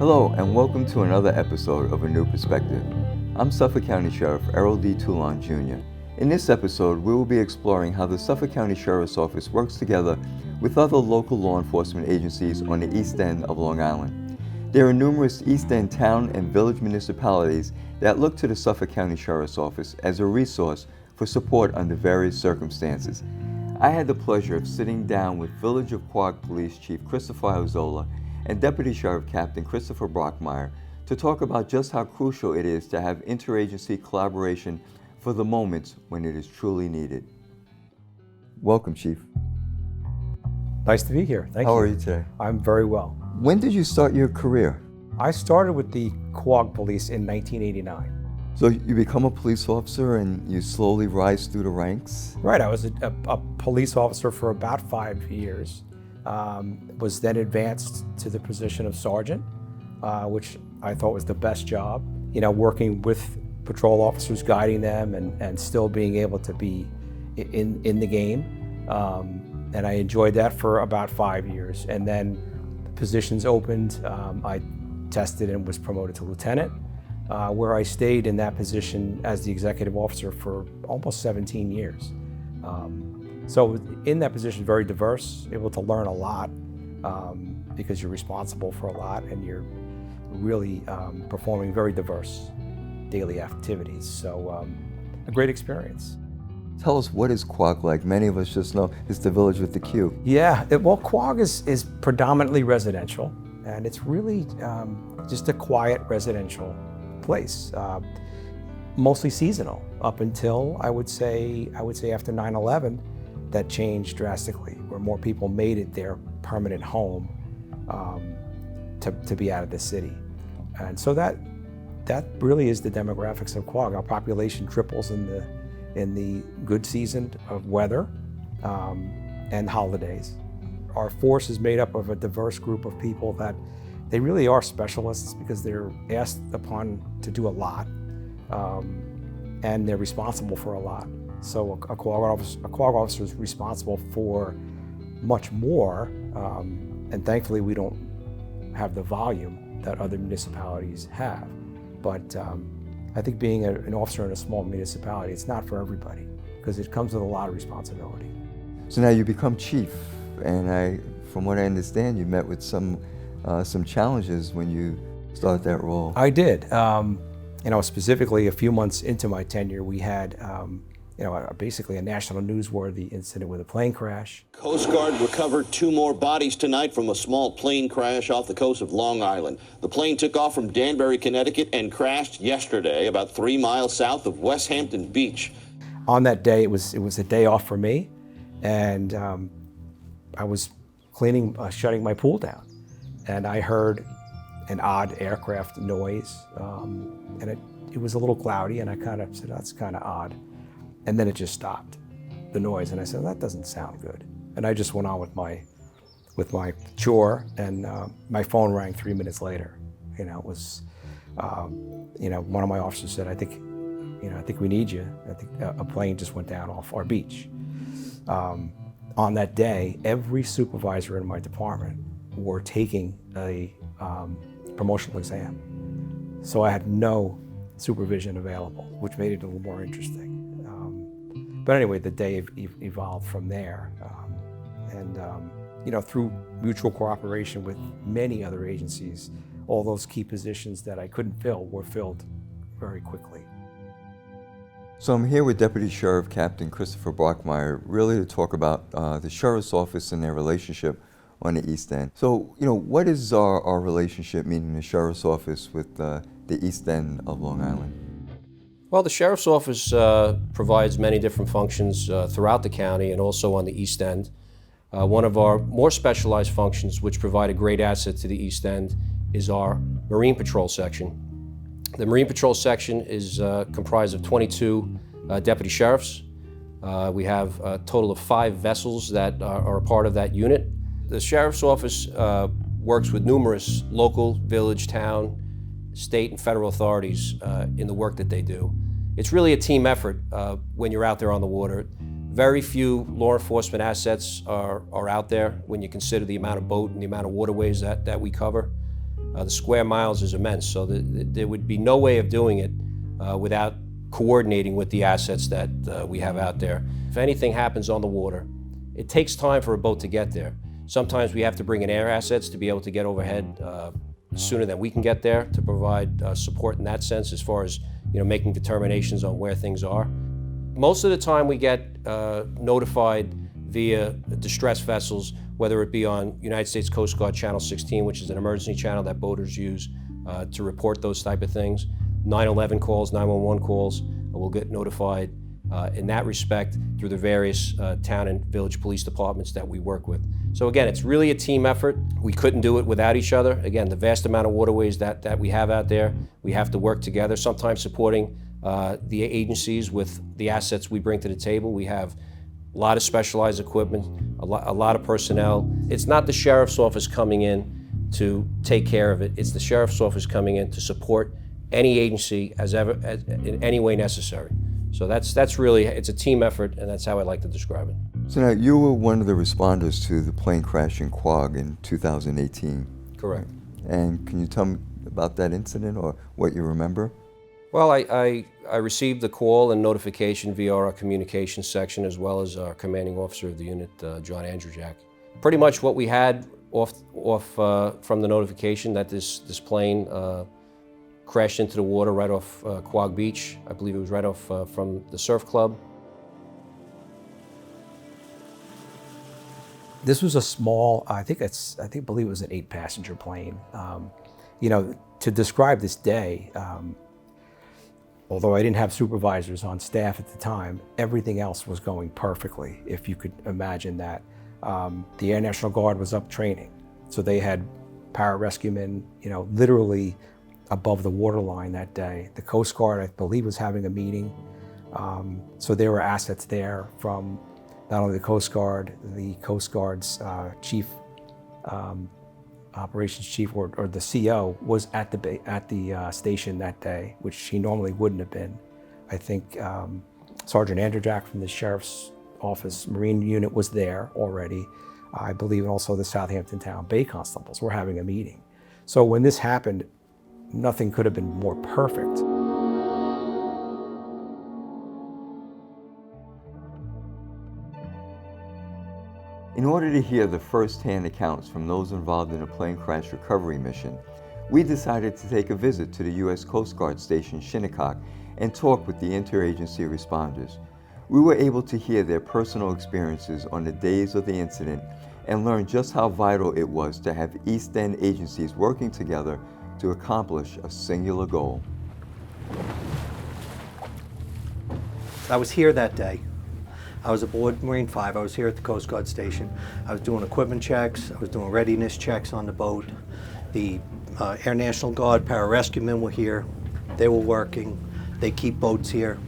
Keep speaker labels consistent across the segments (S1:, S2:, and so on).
S1: Hello and welcome to another episode of A New Perspective. I'm Suffolk County Sheriff Errol D. Toulon Jr. In this episode, we will be exploring how the Suffolk County Sheriff's Office works together with other local law enforcement agencies on the East End of Long Island. There are numerous East End town and village municipalities that look to the Suffolk County Sheriff's Office as a resource for support under various circumstances. I had the pleasure of sitting down with Village of Quogue Police Chief Christopher Isola and Deputy Sheriff Captain Christopher Brockmeyer to talk about just how crucial it is to have interagency collaboration for the moments when it is truly needed. Welcome, Chief.
S2: Nice to be here. Thank you.
S1: How are you today?
S2: I'm very well.
S1: When did you start your career?
S2: I started with the Quogue Police in 1989.
S1: So you become a police officer and you slowly rise through the ranks?
S2: Right, I was a police officer for about 5 years. Was then advanced to the position of sergeant, which I thought was the best job. You know, working with patrol officers, guiding them, and still being able to be in the game. And I enjoyed that for about 5 years. And then positions opened. I tested and was promoted to lieutenant, where I stayed in that position as the executive officer for almost 17 years. So in that position, very diverse, able to learn a lot because you're responsible for a lot and you're really performing very diverse daily activities. So a great experience.
S1: Tell us, what is Quogue like? Many of us just know it's the village with the Q.
S2: Yeah, well, Quogue is predominantly residential, and it's really just a quiet residential place. Mostly seasonal up until I would say after 9/11. That changed drastically, where more people made it their permanent home to be out of the city. And so that really is the demographics of Quogue. Our population triples in the good season of weather and holidays. Our force is made up of a diverse group of people that they really are specialists because they're asked upon to do a lot and they're responsible for a lot. So a Quogue officer is responsible for much more, and thankfully we don't have the volume that other municipalities have. But I think being an officer in a small municipality, it's not for everybody because it comes with a lot of responsibility.
S1: So now you become chief, and from what I understand, you met with some challenges when you started that role.
S2: I did. Specifically a few months into my tenure, we had basically a national newsworthy incident with a plane crash.
S3: Coast Guard recovered 2 more bodies tonight from a small plane crash off the coast of Long Island. The plane took off from Danbury, Connecticut and crashed yesterday about 3 miles south of West Hampton Beach.
S2: On that day, it was a day off for me, and I was shutting my pool down, and I heard an odd aircraft noise, and it was a little cloudy, and I kind of said, that's kind of odd. And then it just stopped, the noise, and I said, that doesn't sound good. And I just went on with my chore, and my phone rang 3 minutes later. It was, one of my officers said, I think we need you. I think a plane just went down off our beach. On that day, every supervisor in my department were taking a promotional exam. So I had no supervision available, which made it a little more interesting. But anyway, the day evolved from there. Through mutual cooperation with many other agencies, all those key positions that I couldn't fill were filled very quickly.
S1: So I'm here with Deputy Sheriff Captain Christopher Brockmeyer, really to talk about the Sheriff's Office and their relationship on the East End. So, what is our relationship, meaning the Sheriff's Office, with the East End of Long Island?
S4: Well, the Sheriff's Office provides many different functions throughout the county and also on the East End. One of our more specialized functions, which provide a great asset to the East End, is our Marine Patrol section. The Marine Patrol section is comprised of 22 deputy sheriffs. We have a total of 5 vessels that are a part of that unit. The Sheriff's Office works with numerous local, village, town, state and federal authorities in the work that they do. It's really a team effort when you're out there on the water. Very few law enforcement assets are out there when you consider the amount of boat and the amount of waterways that we cover. the square miles is immense, so there would be no way of doing it without coordinating with the assets that we have out there. If anything happens on the water, it takes time for a boat to get there. Sometimes we have to bring in air assets to be able to get overhead sooner than we can get there to provide support in that sense as far as making determinations on where things are. Most of the time we get notified via distress vessels, whether it be on United States Coast Guard Channel 16, which is an emergency channel that boaters use to report those type of things. 911 calls, 911 calls, we'll get notified in that respect through the various town and village police departments that we work with. So again, it's really a team effort. We couldn't do it without each other. Again, the vast amount of waterways that we have out there, we have to work together, sometimes supporting the agencies with the assets we bring to the table. We have a lot of specialized equipment, a lot of personnel. It's not the sheriff's office coming in to take care of it. It's the sheriff's office coming in to support any agency as in any way necessary. So that's really, it's a team effort, and that's how I like to describe it.
S1: So now, you were one of the responders to the plane crash in Quogue in 2018.
S4: Correct.
S1: And can you tell me about that incident or what you remember?
S4: Well, I received the call and notification via our communications section, as well as our commanding officer of the unit, John Andrejack. Pretty much what we had off from the notification that this plane crashed into the water right off Quogue Beach. I believe it was right off from the surf club.
S2: This was a small, I believe it was an 8-passenger plane. To describe this day, although I didn't have supervisors on staff at the time, everything else was going perfectly, if you could imagine that. The Air National Guard was up training, so they had pararescuemen, literally above the waterline that day. The Coast Guard, I believe, was having a meeting, so there were assets there from not only the Coast Guard's chief, operations chief, or the CO was at the station that day, which he normally wouldn't have been. I think Sergeant Andrejack from the Sheriff's Office Marine Unit was there already. I believe also the Southampton Town Bay Constables were having a meeting. So when this happened, nothing could have been more perfect.
S1: In order to hear the first-hand accounts from those involved in a plane crash recovery mission, we decided to take a visit to the U.S. Coast Guard Station Shinnecock and talk with the interagency responders. We were able to hear their personal experiences on the days of the incident and learn just how vital it was to have East End agencies working together to accomplish a singular goal.
S5: I was here that day. I was aboard Marine 5. I was here at the Coast Guard Station. I was doing equipment checks. I was doing readiness checks on the boat. The Air National Guard pararescuemen were here. They were working. They keep boats here.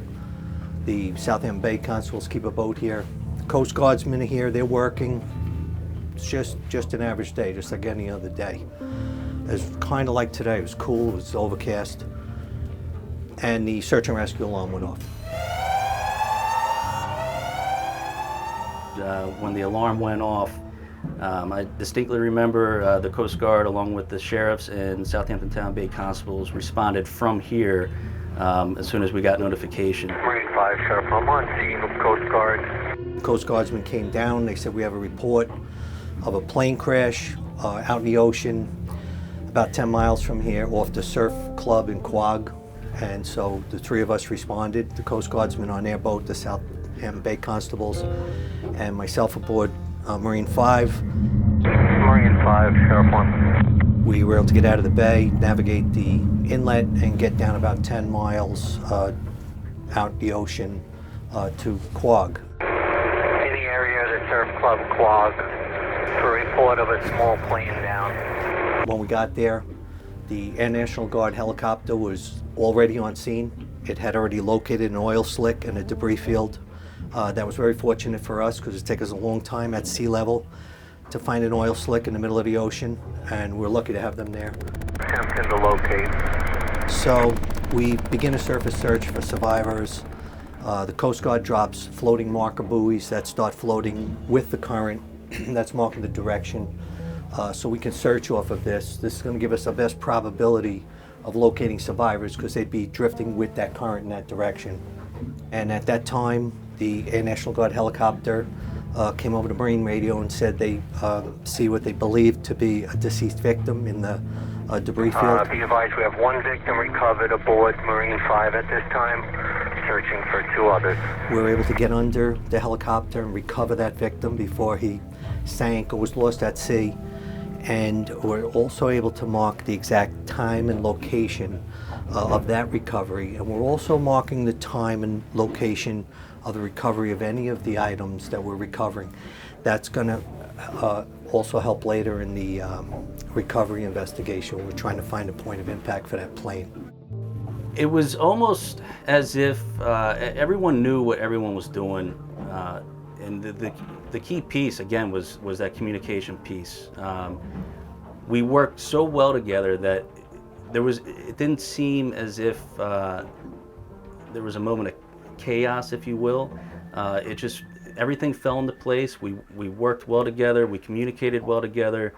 S5: The Southampton Bay Constables keep a boat here. The Coast Guardsmen are here. They're working. It's just an average day, just like any other day. It's kind of like today. It was cool. It was overcast. And the search and rescue alarm went off.
S6: When the alarm went off, I distinctly remember the Coast Guard, along with the sheriffs and Southampton Town Bay Constables, responded from here as soon as we got notification.
S7: Marine 5, Sheriff, I'm on scene with Coast Guard.
S5: Coast Guardsmen came down. They said we have a report of a plane crash out in the ocean about 10 miles from here off the surf club in Quogue. And so the three of us responded, the Coast Guardsmen on their boat, the Southampton Bay Constables, and myself aboard Marine 5.
S7: Marine 5, Sheriff 1.
S5: We were able to get out of the bay, navigate the inlet, and get down about 10 miles out the ocean to Quogue.
S7: In the area of the surf club Quogue, for a report of a small plane down.
S5: When we got there, the Air National Guard helicopter was already on scene. It had already located an oil slick and a debris field. That was very fortunate for us because it took us a long time at sea level to find an oil slick in the middle of the ocean, and we're lucky to have them there.
S7: Attempting to locate.
S5: So we begin a surface search for survivors. The Coast Guard drops floating marker buoys that start floating with the current. That's marking the direction so we can search off of this. This is going to give us the best probability of locating survivors because they'd be drifting with that current in that direction. And at that time, the Air National Guard helicopter came over to Marine radio and said they see what they believed to be a deceased victim in the debris field.
S7: Be advised, we have one victim recovered aboard Marine 5 at this time, searching for 2 others.
S5: We were able to get under the helicopter and recover that victim before he sank or was lost at sea. And we're also able to mark the exact time and location of that recovery. And we're also marking the time and location of the recovery of any of the items that we're recovering. That's going to also help later in the recovery investigation. We're trying to find a point of impact for that plane.
S6: It was almost as if everyone knew what everyone was doing, and the key piece again was that communication piece. We worked so well together that it didn't seem as if there was a moment of chaos, if you will. Everything fell into place. We worked well together. We communicated well together.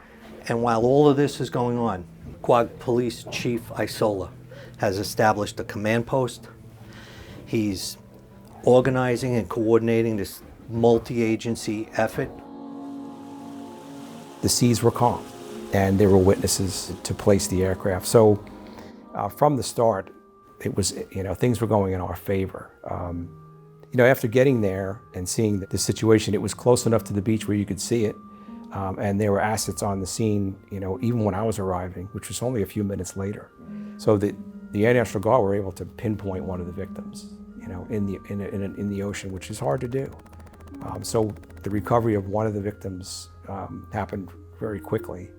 S5: And while all of this is going on, Quogue Police Chief Isola has established a command post. He's organizing and coordinating this multi-agency effort.
S2: The seas were calm, and there were witnesses to place the aircraft. So from the start, it was, things were going in our favor. After getting there and seeing the situation, it was close enough to the beach where you could see it. And there were assets on the scene, even when I was arriving, which was only a few minutes later. So the Air National Guard were able to pinpoint one of the victims, in the ocean, which is hard to do. So the recovery of one of the victims happened very quickly.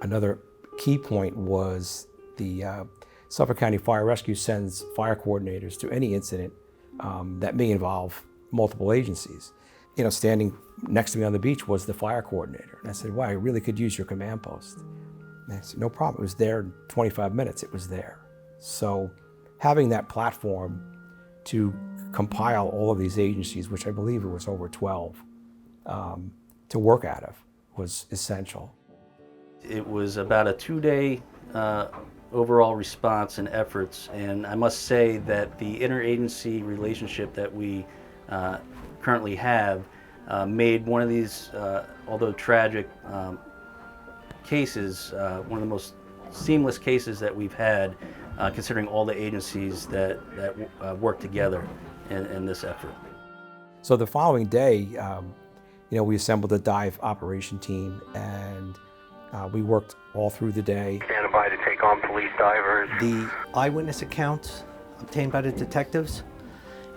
S2: Another key point was the Suffolk County Fire Rescue sends fire coordinators to any incident that may involve multiple agencies. Standing next to me on the beach was the fire coordinator. And I said, wow, I really could use your command post. And I said, no problem. It was there in 25 minutes. It was there. So having that platform to compile all of these agencies, which I believe it was over 12, to work out of was essential.
S6: It was about a 2-day overall response and efforts, and I must say that the interagency relationship that we currently have made one of these, although tragic cases, one of the most seamless cases that we've had, considering all the agencies that work together in this effort.
S2: So the following day, we assembled a dive operation team, and we worked all through the day.
S7: Standing by to take on police divers.
S5: The eyewitness accounts obtained by the detectives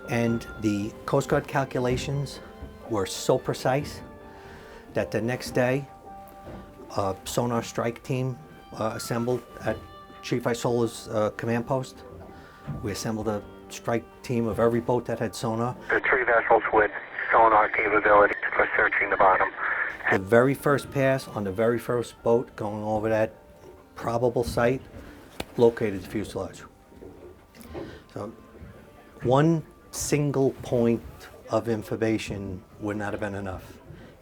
S5: and the Coast Guard calculations were so precise that the next day, a sonar strike team assembled at Chief Isola's command post. We assembled a strike team of every boat that had sonar.
S7: The 3 vessels with sonar capability for searching the bottom.
S5: The very first pass on the very first boat going over that probable site located the fuselage. So one single point of information would not have been enough.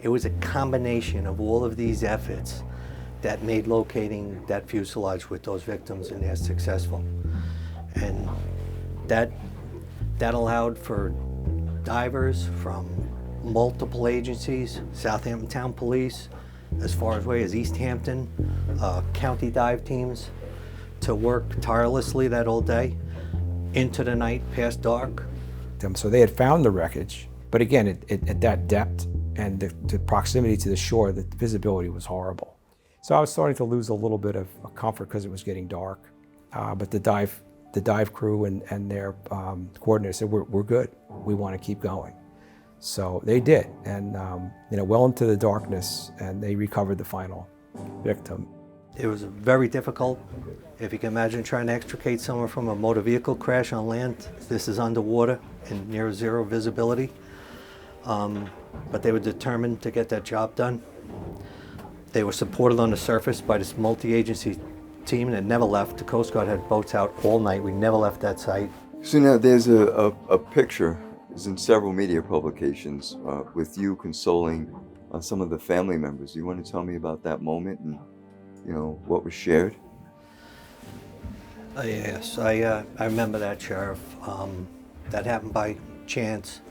S5: It was a combination of all of these efforts that made locating that fuselage with those victims in there successful. And that allowed for divers from multiple agencies, Southampton Town Police, as far away as East Hampton, county dive teams, to work tirelessly that whole day, into the night, past dark.
S2: So they had found the wreckage, but again, at that depth and the proximity to the shore, the visibility was horrible. So I was starting to lose a little bit of comfort because it was getting dark. But the dive crew and their coordinator said, we're good. We want to keep going. So they did, and well into the darkness, and they recovered the final victim.
S5: It was very difficult. If you can imagine trying to extricate someone from a motor vehicle crash on land, this is underwater and near zero visibility. But they were determined to get that job done. They were supported on the surface by this multi-agency team that never left. The Coast Guard had boats out all night. We never left that site.
S1: So now there's a picture, it's in several media publications, with you consoling some of the family members. You want to tell me about that moment and, what was shared?
S5: Yes, I remember that, Sheriff. That happened by chance.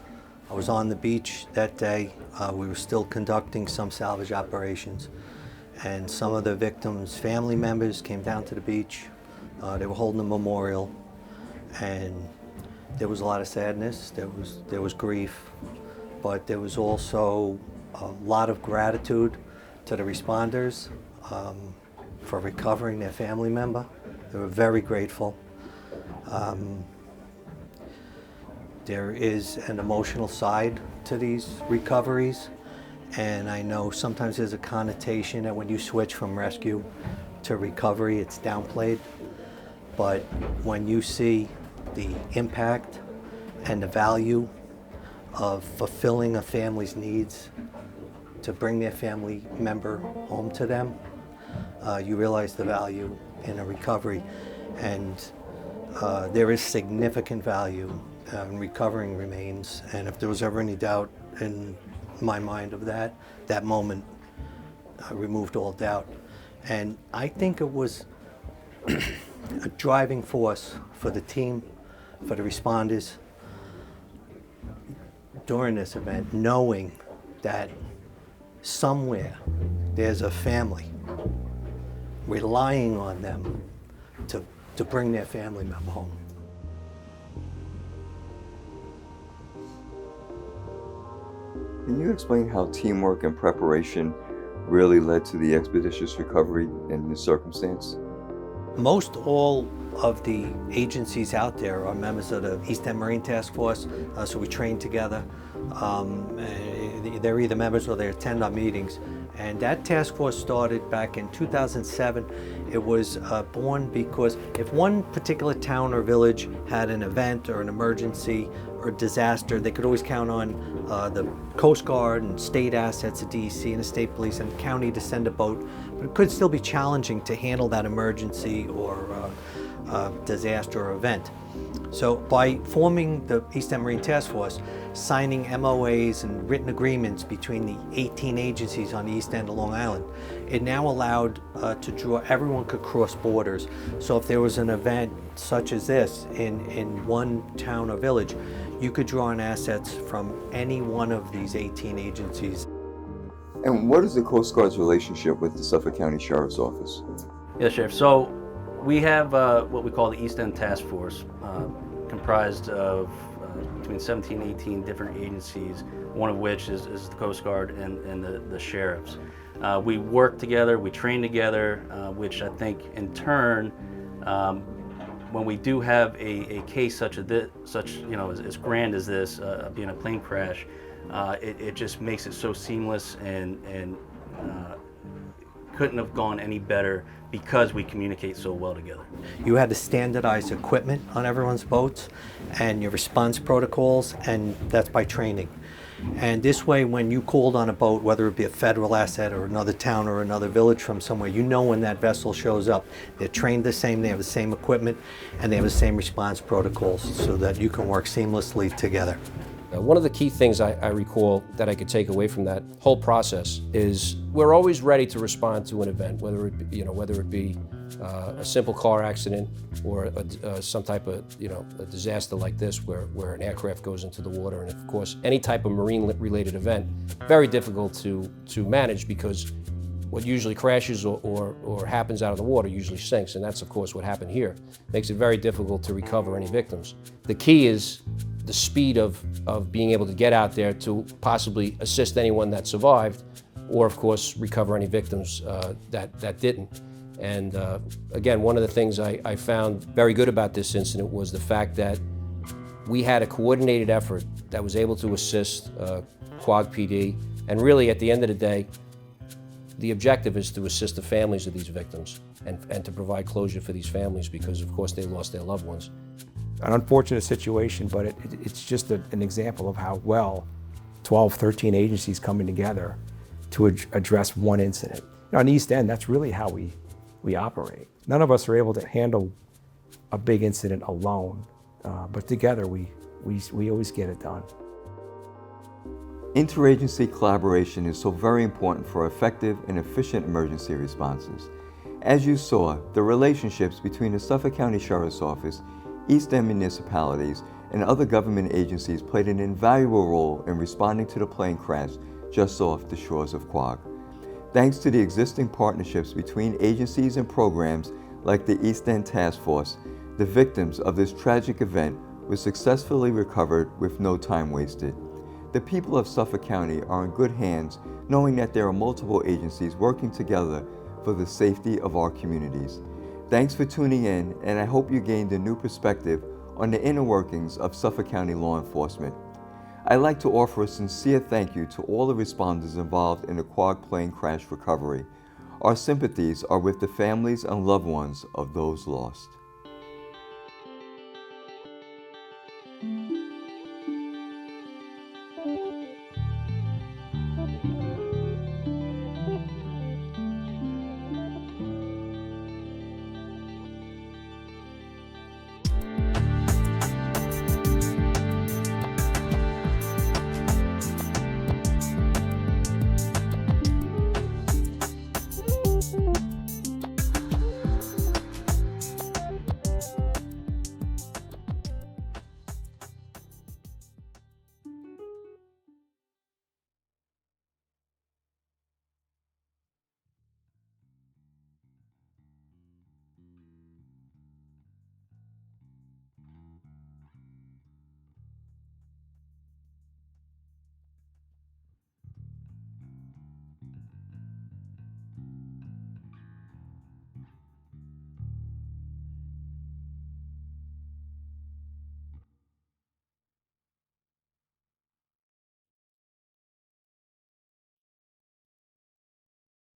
S5: I was on the beach that day. We were still conducting some salvage operations, and some of the victims' family members came down to the beach. They were holding a memorial, and there was a lot of sadness. There was grief, but there was also a lot of gratitude to the responders for recovering their family member. They were very grateful. There is an emotional side to these recoveries, and I know sometimes there's a connotation that when you switch from rescue to recovery, it's downplayed. But when you see the impact and the value of fulfilling a family's needs to bring their family member home to them, you realize the value in a recovery. And there is significant value in recovering remains. And if there was ever any doubt in my mind of that, that moment removed all doubt. And I think it was a driving force for the team, for the responders during this event, knowing that somewhere there's a family relying on them to bring their family member home.
S1: Can you explain how teamwork and preparation really led to the expeditious recovery in this circumstance?
S5: Most all of the agencies out there are members of the East End Marine Task Force, so we train together. They're either members or they attend our meetings. And that task force started back in 2007. It was born because if one particular town or village had an event or an emergency or disaster, they could always count on the Coast Guard and state assets, the DEC and the state police and the county to send a boat. But it could still be challenging to handle that emergency or disaster or event. So by forming the East End Marine Task Force, signing MOAs and written agreements between the 18 agencies on the East End of Long Island, it now allowed to draw, everyone could cross borders. So if there was an event such as this in one town or village, you could draw on assets from any one of these 18 agencies.
S1: And what is the Coast Guard's relationship with the Suffolk County Sheriff's Office?
S6: Yes, Sheriff. So we have what we call the East End Task Force, comprised of between 17 and 18 different agencies, one of which is the Coast Guard and the sheriffs. We work together, we train together, which I think in turn, when we do have a case such as grand as this, being a plane crash, it just makes it so seamless and couldn't have gone any better because we communicate so well together.
S5: You had to standardize equipment on everyone's boats and your response protocols, and that's by training. And this way, when you called on a boat, whether it be a federal asset or another town or another village from somewhere, you know when that vessel shows up. They're trained the same, they have the same equipment, and they have the same response protocols so that you can work seamlessly together.
S4: One of the key things I recall that I could take away from that whole process is we're always ready to respond to an event, whether it be a simple car accident or some type of a disaster like this where an aircraft goes into the water, and of course any type of marine-related event, very difficult to manage because what usually crashes or happens out of the water usually sinks, and that's of course what happened here. Makes it very difficult to recover any victims. The key is the speed of being able to get out there to possibly assist anyone that survived, or of course recover any victims that didn't. And again, one of the things I found very good about this incident was the fact that we had a coordinated effort that was able to assist Quogue PD, and really at the end of the day, the objective is to assist the families of these victims and to provide closure for these families because of course they lost their loved ones.
S2: An unfortunate situation, but it's just an example of how well 12, 13 agencies coming together to address one incident. On the East End, that's really how we operate. None of us are able to handle a big incident alone, but together we always get it done.
S1: Interagency collaboration is so very important for effective and efficient emergency responses. As you saw, the relationships between the Suffolk County Sheriff's Office, East End municipalities, and other government agencies played an invaluable role in responding to the plane crash just off the shores of Quogue. Thanks to the existing partnerships between agencies and programs like the East End Task Force, the victims of this tragic event were successfully recovered with no time wasted. The people of Suffolk County are in good hands knowing that there are multiple agencies working together for the safety of our communities. Thanks for tuning in, and I hope you gained a new perspective on the inner workings of Suffolk County law enforcement. I'd like to offer a sincere thank you to all the responders involved in the Quogue plane crash recovery. Our sympathies are with the families and loved ones of those lost.